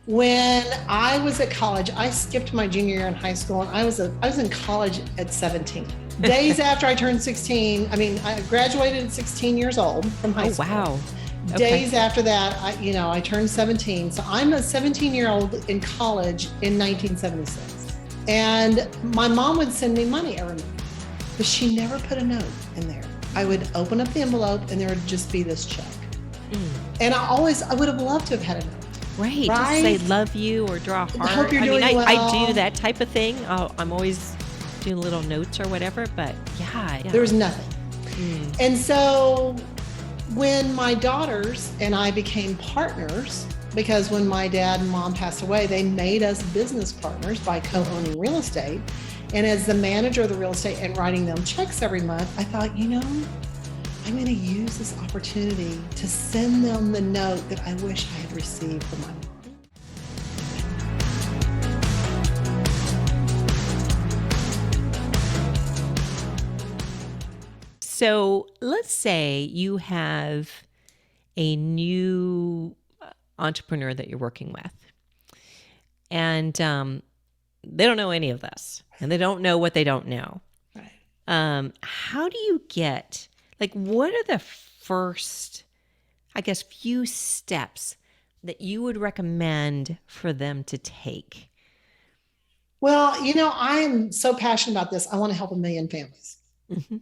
When I was at college, I skipped my junior year in high school, and I was in college at 17. Days after I turned 16, I graduated at 16 years old from high Oh, school. wow. Okay. Days after that, I turned 17. So I'm a 17-year-old in college in 1976. And my mom would send me money every month, but she never put a note in there. I would open up the envelope and there would just be this check. And I would have loved to have had a note. Right. Just say Right? love you or draw a I hope heart. you're I mean, doing I do well. that type of thing. I'm always doing little notes or whatever, but yeah. There was nothing. And so when my daughters and I became partners, because when my dad and mom passed away, they made us business partners by co-owning real estate. And as the manager of the real estate and writing them checks every month, I thought, I'm going to use this opportunity to send them the note that I wish I had received from my mom. So let's say you have a new entrepreneur that you're working with, and they don't know any of this, and they don't know what they don't know. Right. How do you get, what are the first, I guess, few steps that you would recommend for them to take? Well, I am so passionate about this. I want to help 1 million families. Mm-hmm.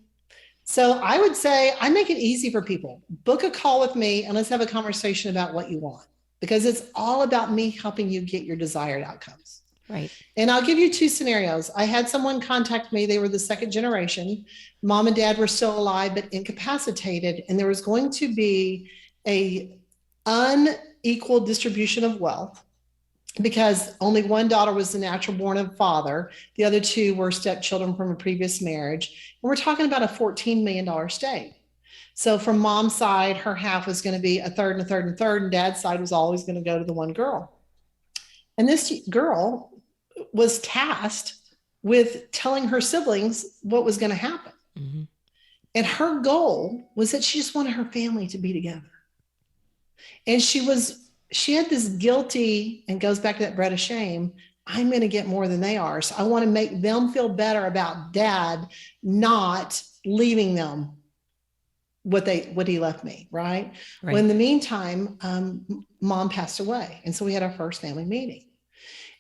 So I would say I make it easy for people. Book a call with me and let's have a conversation about what you want, because it's all about me helping you get your desired outcomes. Right. And I'll give you 2 scenarios. I had someone contact me. They were the second generation. Mom and dad were still alive, but incapacitated. And there was going to be a unequal distribution of wealth because only one daughter was the natural born of father. The other 2 were stepchildren from a previous marriage. And we're talking about a $14 million estate. So from mom's side, her half was going to be a third and a third and a third, and dad's side was always going to go to the one girl. And this girl was tasked with telling her siblings what was going to happen. Mm-hmm. And her goal was that she just wanted her family to be together. And she had this guilty, and goes back to that bread of shame, I'm going to get more than they are. So I want to make them feel better about dad not leaving them what he left me, right? Well, in the meantime, mom passed away. And so we had our first family meeting.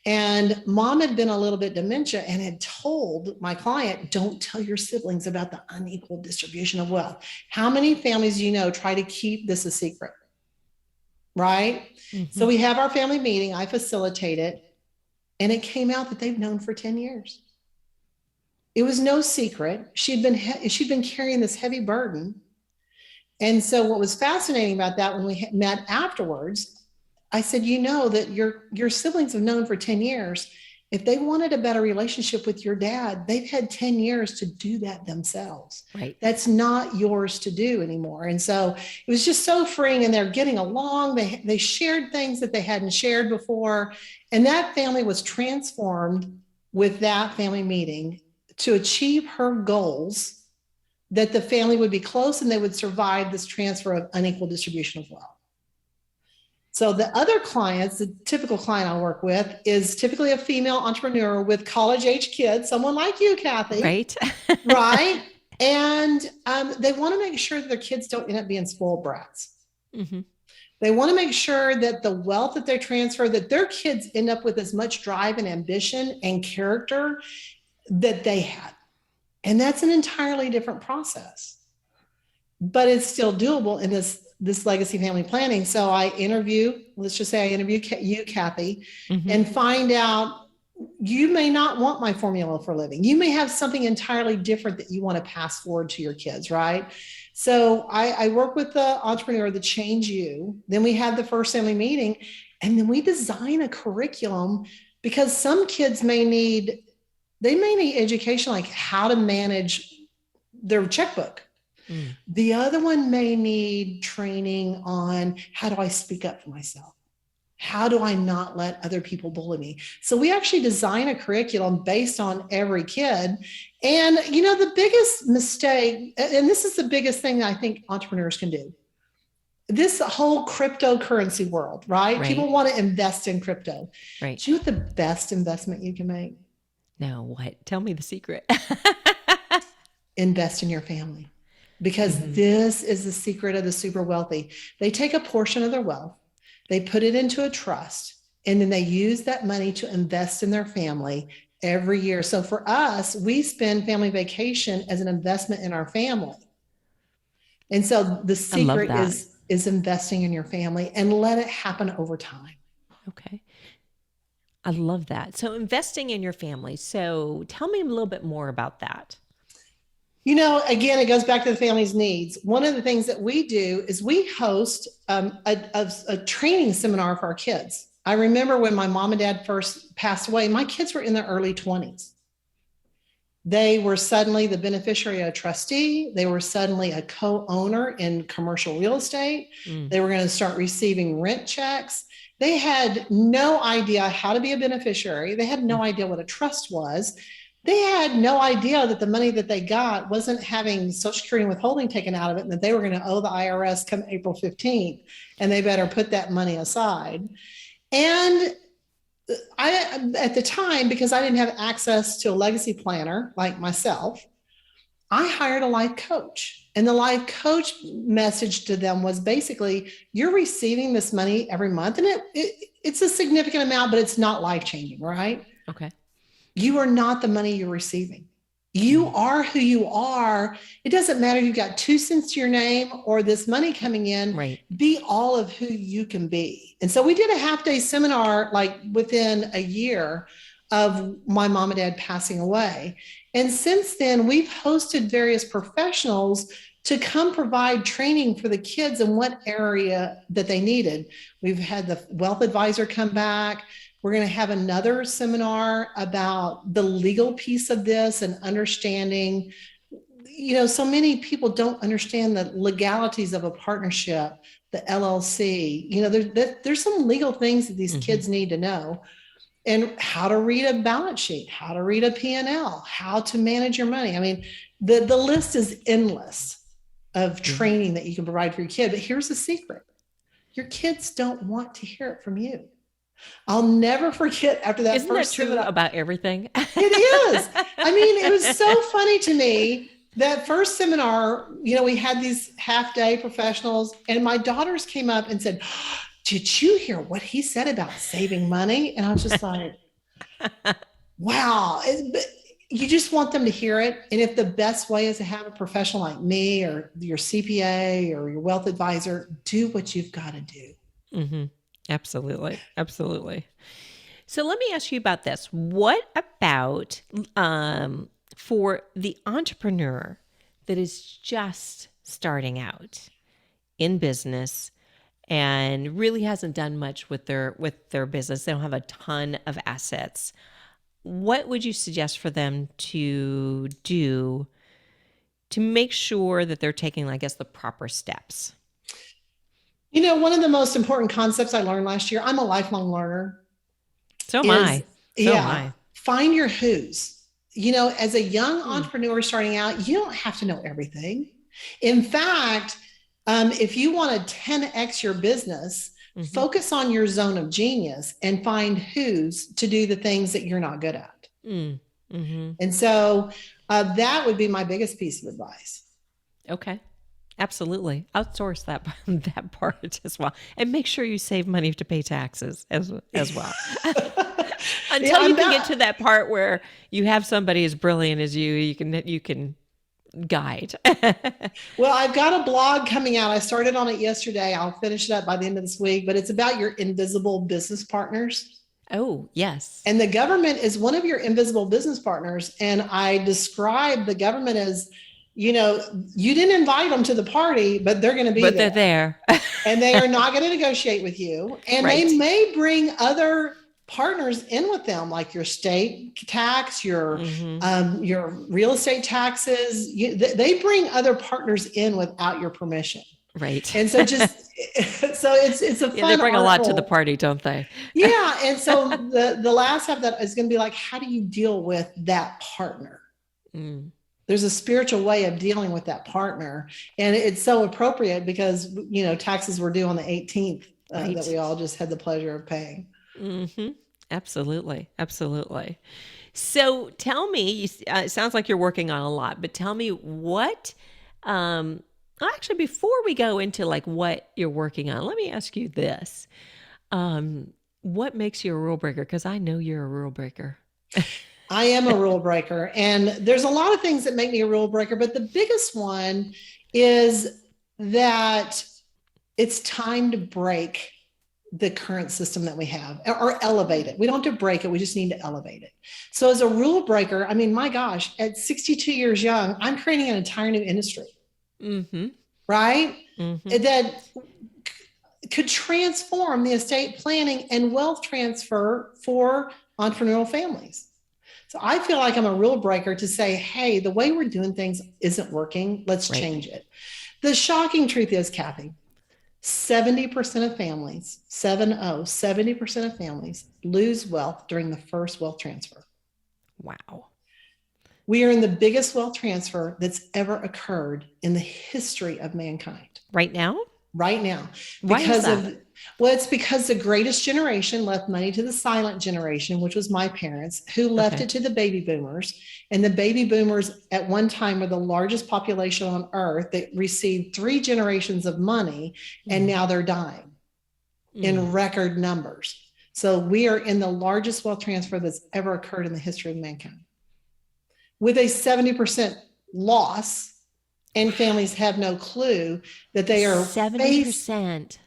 And mom had been a little bit dementia and had told my client, don't tell your siblings about the unequal distribution of wealth. How many families do you know try to keep this a secret? Right? Mm-hmm. So we have our family meeting. I facilitate it. And it came out that they've known for 10 years. It was no secret. She'd been carrying this heavy burden. And so what was fascinating about that, when we met afterwards, I said, that your siblings have known for 10 years. If they wanted a better relationship with your dad, they've had 10 years to do that themselves. Right. That's not yours to do anymore. And so it was just so freeing, and they're getting along. They shared things that they hadn't shared before. And that family was transformed with that family meeting to achieve her goals, that the family would be close and they would survive this transfer of unequal distribution of wealth. So the other clients, the typical client I work with, is typically a female entrepreneur with college-age kids, someone like you, Kathy. Right. Right. And they want to make sure that their kids don't end up being spoiled brats. Mm-hmm. They want to make sure that the wealth that they transfer, that their kids end up with as much drive and ambition and character that they had. And that's an entirely different process. But it's still doable in this legacy family planning. So let's just say I interview you, Kathy, mm-hmm. and find out, you may not want my formula for living. You may have something entirely different that you want to pass forward to your kids, right? So I work with the entrepreneur, the Change You. Then we have the first family meeting, and then we design a curriculum, because some kids may need education, like how to manage their checkbook. Mm. The other one may need training on, how do I speak up for myself? How do I not let other people bully me? So we actually design a curriculum based on every kid. And, the biggest mistake, and this is the biggest thing that I think entrepreneurs can do, this whole cryptocurrency world, right? Right. People want to invest in crypto. Right. Do you know what the best investment you can make? Now what? Tell me the secret. Invest in your family. Because Hmm. this is the secret of the super wealthy. They take a portion of their wealth, they put it into a trust, and then they use that money to invest in their family every year. So for us, we spend family vacation as an investment in our family. And so the I love secret that. is investing in your family and let it happen over time. Okay. I love that. So investing in your family. So tell me a little bit more about that. Again, it goes back to the family's needs. One of the things that we do is we host a training seminar for our kids. I remember when my mom and dad first passed away, my kids were in their early 20s. They were suddenly the beneficiary of a trustee. They were suddenly a co-owner in commercial real estate. Mm. They were going to start receiving rent checks. They had no idea how to be a beneficiary. They had no idea what a trust was. They had no idea that the money that they got wasn't having Social Security and withholding taken out of it, and that they were going to owe the IRS come April 15th, and they better put that money aside. And at the time, because I didn't have access to a legacy planner like myself, I hired a life coach. And the life coach message to them was basically, you're receiving this money every month, and it's a significant amount, but it's not life changing, right? Okay. You are not the money you're receiving. You are who you are. It doesn't matter if you've got 2 cents to your name or this money coming in. Right. Be all of who you can be. And so we did a half-day seminar like within a year of my mom and dad passing away. And since then, we've hosted various professionals to come provide training for the kids in what area that they needed. We've had the wealth advisor come back. We're going to have another seminar about the legal piece of this and understanding. So many people don't understand the legalities of a partnership, the LLC. There's some legal things that these kids need to know, and how to read a balance sheet, how to read a P&L, how to manage your money. I mean, the list is endless of training that you can provide for your kid. But here's the secret. Your kids don't want to hear it from you. I'll never forget after that Isn't first that true seminar. about everything? It is. I mean, it was so funny to me. That first seminar, we had these half-day professionals, and my daughters came up and said, did you hear what he said about saving money? And I was just like, wow. You just want them to hear it. And if the best way is to have a professional like me or your CPA or your wealth advisor, do what you've got to do. Mm-hmm. Absolutely. Absolutely. So let me ask you about this. What about for the entrepreneur that is just starting out in business and really hasn't done much with their business? They don't have a ton of assets. What would you suggest for them to do to make sure that they're taking, I guess, the proper steps? One of the most important concepts I learned last year, I'm a lifelong learner, So am is I. So am I. find your who's. As a young entrepreneur starting out, you don't have to know everything. In fact, if you want to 10x your business, focus on your zone of genius and find who's to do the things that you're not good at. And so that would be my biggest piece of advice. Okay. Absolutely. Outsource that part as well. And make sure you save money to pay taxes as well. Until you can get to that part where you have somebody as brilliant as you can guide. Well, I've got a blog coming out. I started on it yesterday. I'll finish it up by the end of this week, but it's about your invisible business partners. Oh, yes. And the government is one of your invisible business partners. And I describe the government as, you didn't invite them to the party, but they're going to be there. But they're there. And they are not going to negotiate with you. And They may bring other partners in with them, like your state tax, your real estate taxes. They bring other partners in without your permission. Right. And so it's a fun. They bring a lot to the party, don't they? Yeah. And so the last half of that is going to be like, how do you deal with that partner? There's a spiritual way of dealing with that partner. And it's so appropriate because, taxes were due on the 18th that Right. we all just had the pleasure of paying. Mm-hmm. Absolutely. Absolutely. So tell me, it sounds like you're working on a lot, but tell me what, actually, before we go into like what you're working on, let me ask you this. What makes you a rule breaker? Because I know you're a rule breaker. I am a rule breaker. And there's a lot of things that make me a rule breaker, but the biggest one is that it's time to break the current system that we have or elevate it. We don't have to break it. We just need to elevate it. So as a rule breaker, I mean, my gosh, at 62 years young, I'm creating an entire new industry, Mm-hmm. right? Mm-hmm. That could transform the estate planning and wealth transfer for entrepreneurial families. So I feel like I'm a rule breaker to say, hey, the way we're doing things isn't working. Let's Right. change it. The shocking truth is, Kathy, 70% of families, 70% of families lose wealth during the first wealth transfer. Wow. We are in the biggest wealth transfer that's ever occurred in the history of mankind. Right now? Right now. Why is that? It's because the greatest generation left money to the silent generation, which was my parents, who left Okay. it to the baby boomers. And the baby boomers at one time were the largest population on earth that received 3 generations of money, and now they're dying in record numbers. So we are in the largest wealth transfer that's ever occurred in the history of mankind, with a 70% loss, and families have no clue that they are 70%.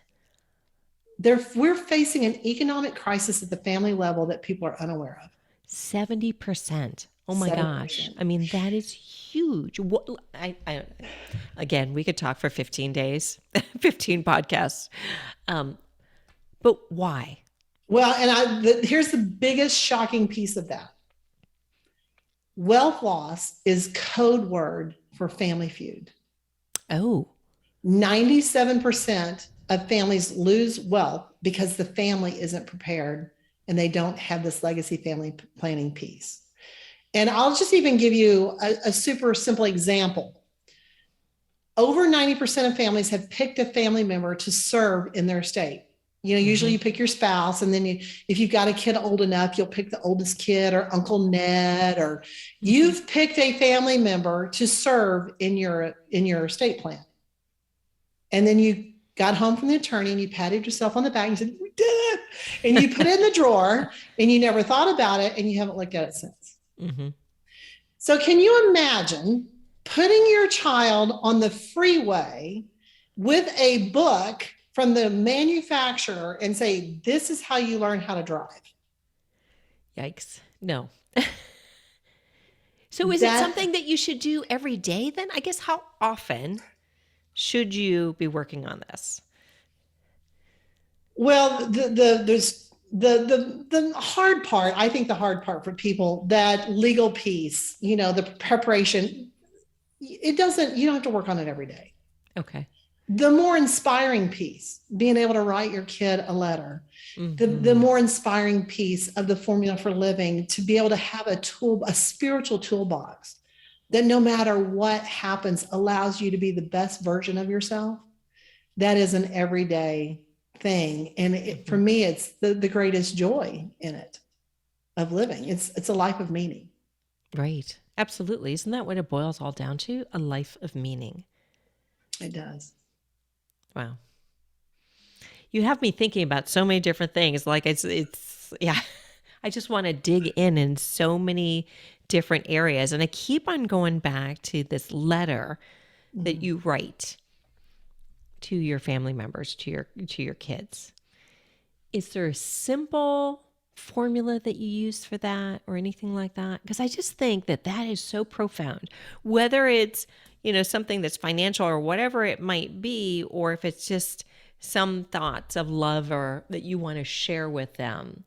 we're facing an economic crisis at the family level that people are unaware of. 70%. Oh my gosh. 70%. I mean, that is huge. What again, we could talk for 15 days, 15 podcasts. But why? Well, and here's the biggest shocking piece of that. Wealth loss is code word for family feud. Oh, 97% of families lose wealth because the family isn't prepared and they don't have this legacy family planning piece. And I'll just even give you a super simple example. Over 90% of families have picked a family member to serve in their estate. Usually you pick your spouse, and then if you've got a kid old enough, you'll pick the oldest kid or Uncle Ned, or you've picked a family member to serve in your estate plan. And then you got home from the attorney and you patted yourself on the back and said, we did it. And you put it in the drawer and you never thought about it and you haven't looked at it since. mm-hmm. So can you imagine putting your child on the freeway with a book from the manufacturer and say, this is how you learn how to drive? Yikes. No. So is it something that you should do every day then? I guess how often should you be working on this? Well, there's the hard part. I think the hard part for people, that legal piece, the preparation, you don't have to work on it every day. Okay. The more inspiring piece, being able to write your kid a letter, the more inspiring piece of the formula for living, to be able to have a spiritual toolbox that no matter what happens allows you to be the best version of yourself. That is an everyday thing. And for me, it's the greatest joy in it of living. It's a life of meaning. Right. Absolutely. Isn't that what it boils all down to? A life of meaning. It does. Wow. You have me thinking about so many different things. Like yeah, I just want to dig in so many different areas. And I keep on going back to this letter that you write to your family members, to your kids. Is there a simple formula that you use for that or anything like that? Because I just think that is so profound, whether it's, something that's financial or whatever it might be, or if it's just some thoughts of love or that you want to share with them.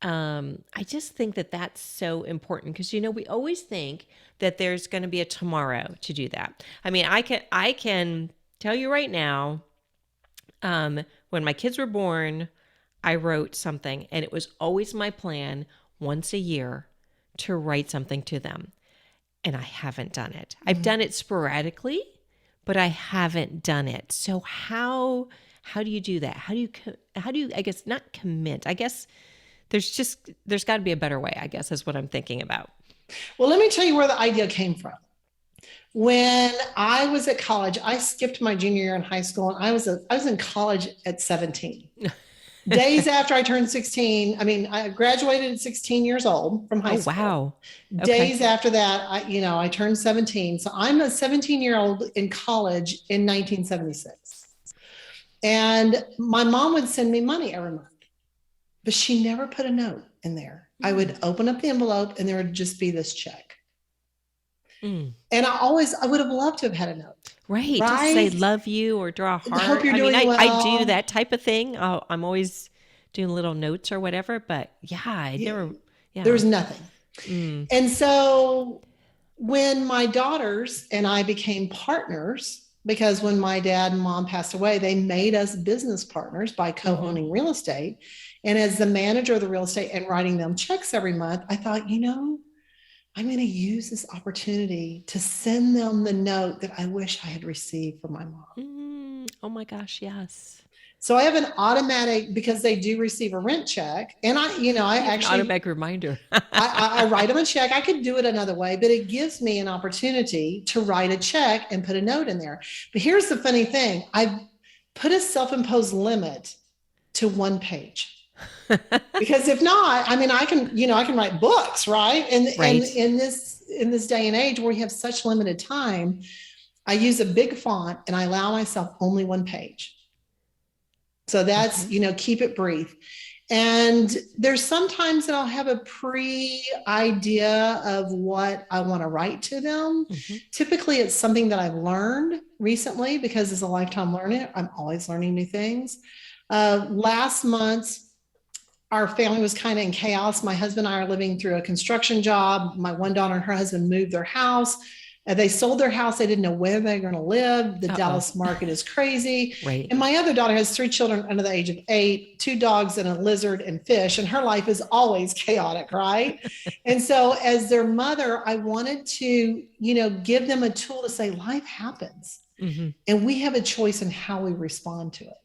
I just think that that's so important because, we always think that there's going to be a tomorrow to do that. I mean, I can tell you right now, when my kids were born, I wrote something, and it was always my plan once a year to write something to them. and I haven't done it. I've done it sporadically, but I haven't done it. So how do you do that? How do you I guess not commit. I guess there's got to be a better way, I guess is what I'm thinking about. Well, let me tell you where the idea came from. When I was at college, I skipped my junior year in high school, and I was in college at 17. Days after I turned 16, I mean, I graduated at 16 years old from high Oh, school. wow. Days Okay. after that, I turned 17. So I'm a 17-year-old in college in 1976. And my mom would send me money every month, but she never put a note in there. I would open up the envelope and there would just be this check. Mm. And I would have loved to have had a note, Right. Just say right? love you or draw a Hope heart. you're I mean, doing I do well. that type of thing. I'm always doing little notes or whatever, but yeah, I never, There yeah. was nothing. Mm. And so when my daughters and I became partners, because when my dad and mom passed away, they made us business partners by Mm-hmm. co-owning real estate. And as the manager of the real estate and writing them checks every month, I thought, I'm going to use this opportunity to send them the note that I wish I had received from my mom. Oh my gosh, yes. So I have an automatic, because they do receive a rent check. And I You have an actually, automatic reminder. I write them a check. I could do it another way, but it gives me an opportunity to write a check and put a note in there. But here's the funny thing. I've put a self-imposed limit to one page. Because if not, I mean, I can write books, right? And Right. in this day and age where we have such limited time, I use a big font and I allow myself only one page. So that's, Okay. keep it brief. And there's sometimes that I'll have a idea of what I want to write to them. Mm-hmm. Typically, it's something that I've learned recently, because as a lifetime learner, I'm always learning new things. Last month, our family was kind of in chaos. My husband and I are living through a construction job. My one daughter and her husband moved their house. They sold their house. They didn't know where they're going to live. The Uh-oh. Dallas market is crazy. Right. And my other daughter has 3 children under the age of 8, 2 dogs and a lizard and fish. And her life is always chaotic, right? And so as their mother, I wanted to, give them a tool to say life happens. Mm-hmm. And we have a choice in how we respond to it.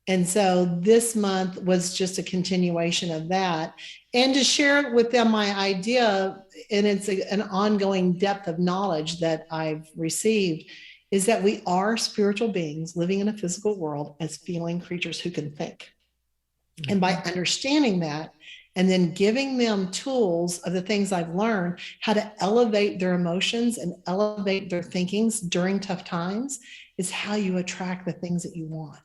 And so this month was just a continuation of that. And to share with them my idea, and it's an ongoing depth of knowledge that I've received, is that we are spiritual beings living in a physical world as feeling creatures who can think. Mm-hmm. And by understanding that, and then giving them tools of the things I've learned, how to elevate their emotions and elevate their thinkings during tough times, is how you attract the things that you want.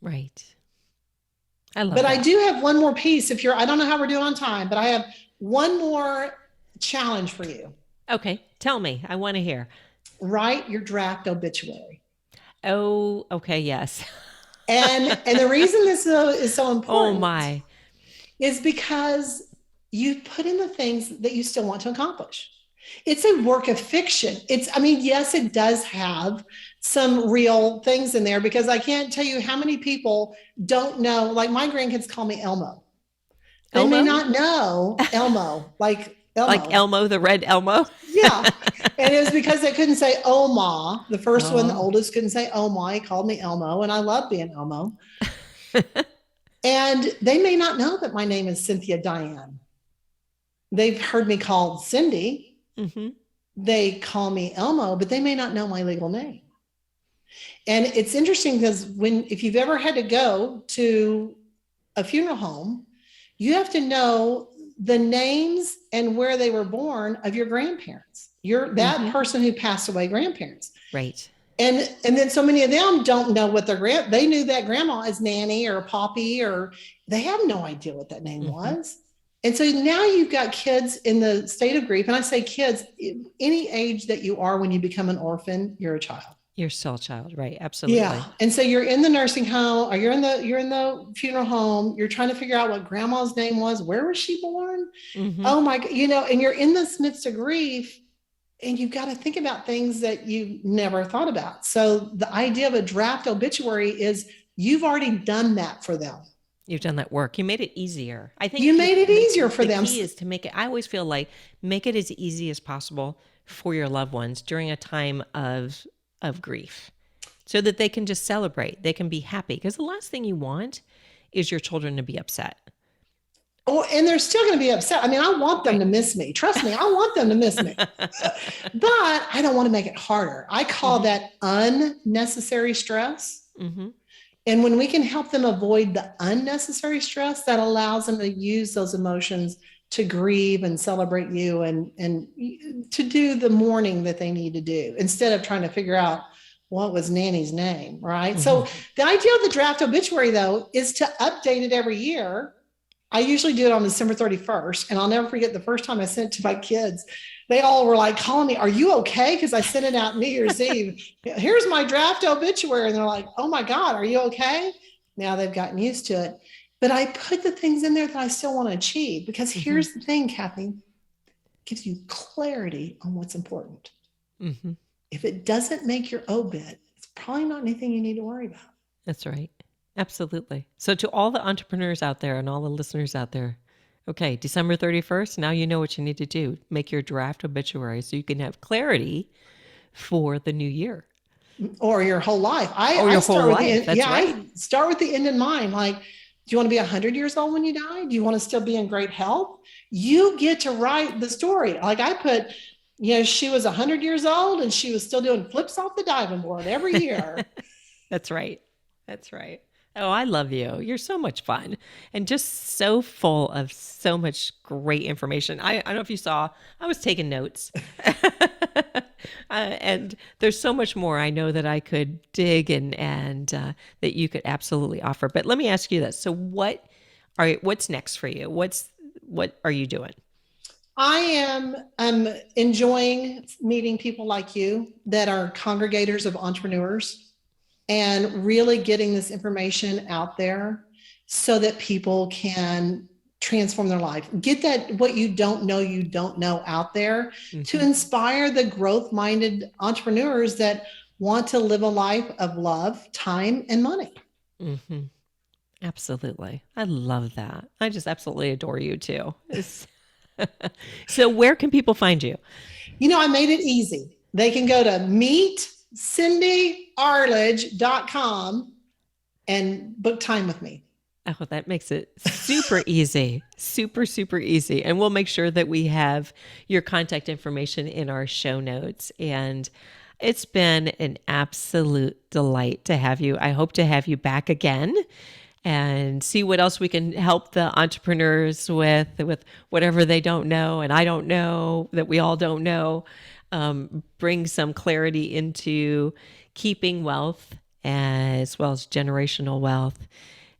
Right. I love But that. I do have one more piece. I don't know how we're doing on time, but I have one more challenge for you. Okay. Tell me. I want to hear. Write your draft obituary. Oh, okay. Yes. And the reason this is so important, Oh my, is because you put in the things that you still want to accomplish. It's a work of fiction. Yes, it does have some real things in there, because I can't tell you how many people don't know, like my grandkids call me Elmo. They Elmo? may not know Elmo, like Elmo. Like Elmo, the red Elmo? Yeah. And it was because they couldn't say Oma. The first one, the Oh. oldest, couldn't say Oma. He called me Elmo, and I love being Elmo. And they may not know that my name is Cynthia Diane. They've heard me called Cindy. Mm-hmm. They call me Elmo, but they may not know my legal name. And it's interesting because if you've ever had to go to a funeral home, you have to know the names and where they were born of your grandparents. That person who passed away, grandparents. Right. And then so many of them don't know what they knew that grandma as Nanny or Poppy, or they have no idea what that name was. And so now you've got kids in the state of grief. And I say kids, any age that you are when you become an orphan, you're a child. You're still a child, right? Absolutely. Yeah. And so you're in the nursing home, or you're in the funeral home. You're trying to figure out what grandma's name was. Where was she born? Mm-hmm. Oh my, and you're in this midst of grief, and you've got to think about things that you never thought about. So the idea of a draft obituary is you've already done that for them. You've done that work. You made it easier. I think You made it easier for the them. key is to make it, I always feel like make it as easy as possible for your loved ones during a time of grief so that they can just celebrate. They can be happy. Because the last thing you want is your children to be upset. Oh, and they're still going to be upset. I mean, I want them to miss me. Trust me, I want them to miss me. But I don't want to make it harder. I call that unnecessary stress. Mm-hmm. And when we can help them avoid the unnecessary stress, that allows them to use those emotions to grieve and celebrate you and to do the mourning that they need to do instead of trying to figure out what was Nanny's name, right? Mm-hmm. So the idea of the draft obituary, though, is to update it every year. I usually do it on December 31st, and I'll never forget the first time I sent it to my kids. They all were like calling me, "Are you okay?" Because I sent it out New Year's Eve. "Here's my draft obituary." And they're like, "Oh my God, are you okay?" Now they've gotten used to it. But I put the things in there that I still want to achieve because here's the thing, Kathy, it gives you clarity on what's important. Mm-hmm. If it doesn't make your obit, it's probably not anything you need to worry about. That's right. Absolutely. So to all the entrepreneurs out there and all the listeners out there, okay, December 31st, now you know what you need to do. Make your draft obituary so you can have clarity for the new year. Or your whole life. I start with the end in mind. Like, do you want to be 100 years old when you die? Do you want to still be in great health? You get to write the story. Like I put, she was 100 years old and she was still doing flips off the diving board every year. That's right. That's right. Oh, I love you. You're so much fun and just so full of so much great information. I don't know if you saw, I was taking notes. And there's so much more I know that I could dig and that you could absolutely offer. But let me ask you this. So what's next for you? What are you doing? I am enjoying meeting people like you that are congregators of entrepreneurs and really getting this information out there so that people can transform their life. Get that what you don't know out there to inspire the growth-minded entrepreneurs that want to live a life of love, time, and money. Mm-hmm. Absolutely. I love that. I just absolutely adore you too. So where can people find you? I made it easy. They can go to meetcindyarledge.com and book time with me. Oh, that makes it super easy. Super, super easy. And we'll make sure that we have your contact information in our show notes. And it's been an absolute delight to have you. I hope to have you back again and see what else we can help the entrepreneurs with whatever they don't know and I don't know that we all don't know. Bring some clarity into keeping wealth as well as generational wealth.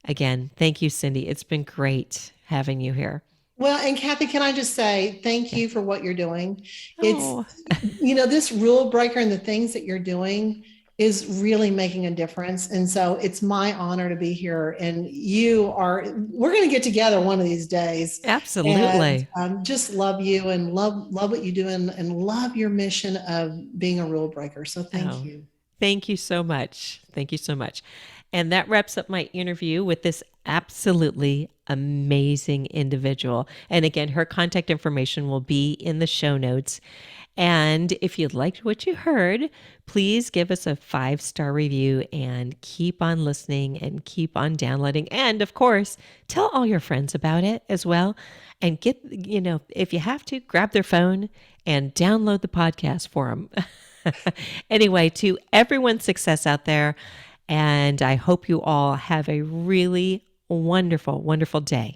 Again, thank you, Cindy. It's been great having you here. Well, and Kathy, can I just say thank you for what you're doing? Oh. It's, this rule breaker and the things that you're doing is really making a difference. And so it's my honor to be here. And we're going to get together one of these days. Absolutely. And, just love you and love what you do and love your mission of being a rule breaker. So thank you. Thank you so much. Thank you so much. And that wraps up my interview with this absolutely amazing individual. And again, her contact information will be in the show notes. And if you liked what you heard, please give us a 5-star review and keep on listening and keep on downloading. And of course, tell all your friends about it as well. And get, if you have to, grab their phone and download the podcast for them. Anyway, to everyone's success out there. And I hope you all have a really wonderful, wonderful day.